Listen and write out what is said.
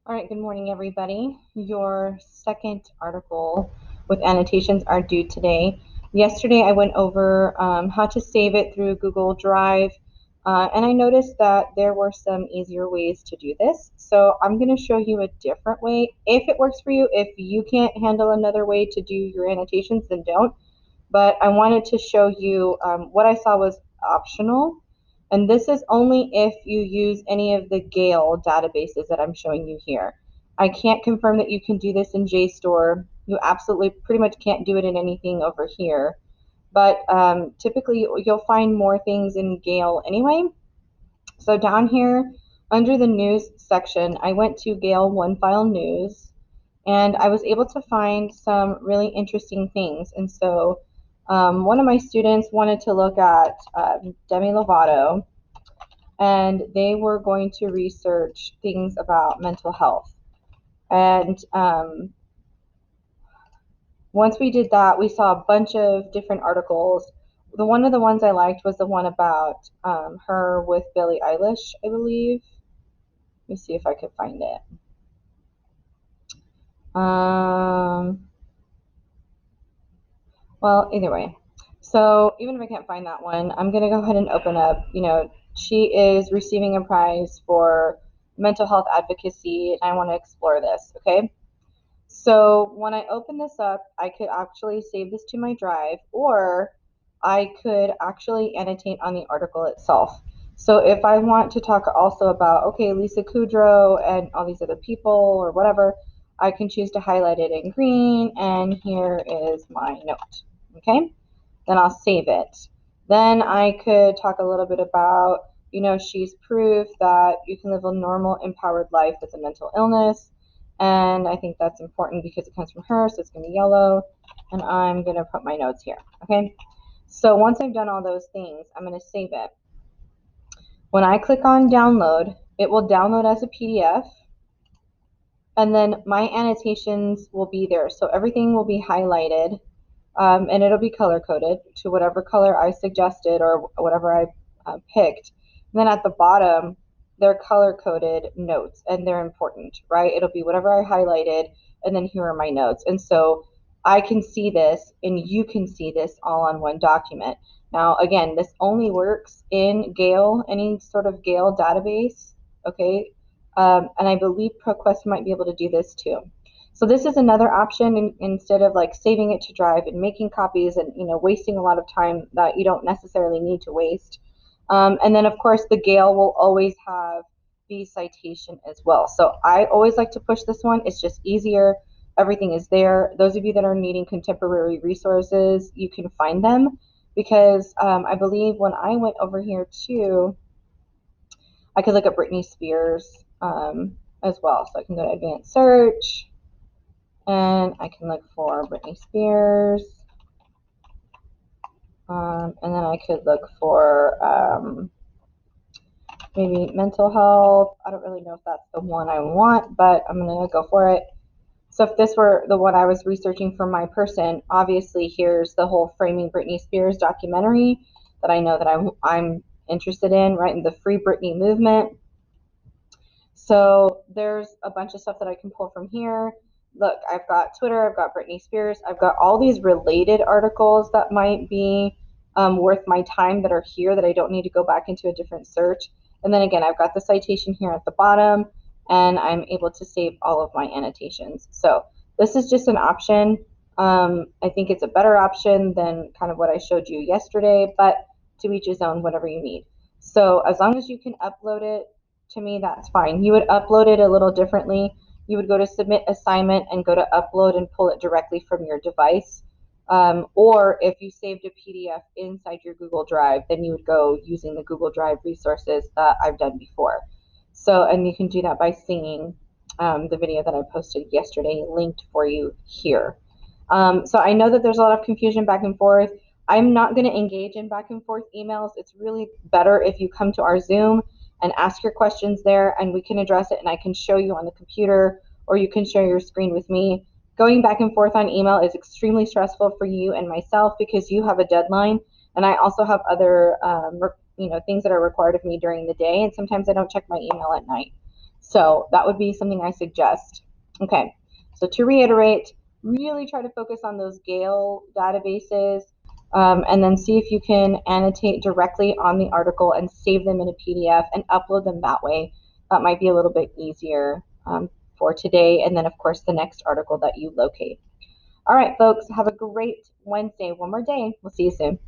All right, good morning, everybody. Your second article with annotations are due today. Yesterday, I went over how to save it through Google Drive, and I noticed that there were some easier ways to do this. So I'm going to show you a different way. If it works for you, if you can't handle another way to do your annotations, then don't. But I wanted to show you what I saw was optional. And this is only if you use any of the Gale databases that I'm showing you here. I can't confirm that you can do this in JSTOR. You absolutely pretty much can't do it in anything over here. But typically you'll find more things in Gale anyway. So down here under the news section, I went to Gale OneFile News and I was able to find some really interesting things. And so one of my students wanted to look at Demi Lovato, and they were going to research things about mental health. And once we did that, we saw a bunch of different articles. One of the ones I liked was the one about her with Billie Eilish, I believe. Let me see if I could find it. Well, either way. So even if I can't find that one, I'm going to go ahead and open up. She is receiving a prize for mental health advocacy, and I want to explore this, okay? So when I open this up, I could actually save this to my drive, or I could actually annotate on the article itself. So if I want to talk also about, okay, Lisa Kudrow and all these other people or whatever, I can choose to highlight it in green, and here is my note, okay? Then I'll save it. Then I could talk a little bit about, she's proof that you can live a normal, empowered life with a mental illness. And I think that's important because it comes from her, so it's going to be yellow. And I'm going to put my notes here, okay? So once I've done all those things, I'm going to save it. When I click on download, it will download as a PDF. And then my annotations will be there. So everything will be highlighted. And it'll be color coded to whatever color I suggested or whatever I picked. And then at the bottom, they're color coded notes, and they're important, right? It'll be whatever I highlighted, and then here are my notes. And so I can see this, and you can see this all on one document. Now, again, this only works in Gale, any sort of Gale database, okay? And I believe ProQuest might be able to do this too. So this is another option instead of like saving it to Drive and making copies and wasting a lot of time that you don't necessarily need to waste. And then of course the Gale will always have the citation as well. So I always like to push this one. It's just easier. Everything is there. Those of you that are needing contemporary resources, you can find them because I believe when I went over here too, I could look up Britney Spears as well. So I can go to advanced search and I can look for Britney Spears. And then I could look for maybe mental health. I don't really know if that's the one I want, but I'm going to go for it. So if this were the one I was researching for my person, obviously here's the whole Framing Britney Spears documentary that I know that I'm interested in, right, in the Free Britney movement. So there's a bunch of stuff that I can pull from here. Look, I've got Twitter, I've got Britney Spears, I've got all these related articles that might be worth my time that are here that I don't need to go back into a different search. And then again, I've got the citation here at the bottom, and I'm able to save all of my annotations. So this is just an option. I think it's a better option than kind of what I showed you yesterday, but to each his own, whatever you need. So as long as you can upload it to me, that's fine. You would upload it a little differently. You would go to submit assignment and go to upload and pull it directly from your device. Or if you saved a PDF inside your Google Drive, then you would go using the Google Drive resources that I've done before. So, and you can do that by seeing the video that I posted yesterday linked for you here. So I know that there's a lot of confusion back and forth. I'm not going to engage in back and forth emails. It's really better if you come to our Zoom and ask your questions there, and we can address it, and I can show you on the computer, or you can share your screen with me. Going back and forth on email is extremely stressful for you and myself because you have a deadline, and I also have other things that are required of me during the day, and sometimes I don't check my email at night. So that would be something I suggest. Okay, so to reiterate, really try to focus on those Gale databases, and then see if you can annotate directly on the article and save them in a PDF and upload them that way. That might be a little bit easier for today, and then of course the next article that you locate. All right, folks, have a great Wednesday. One more day. We'll see you soon.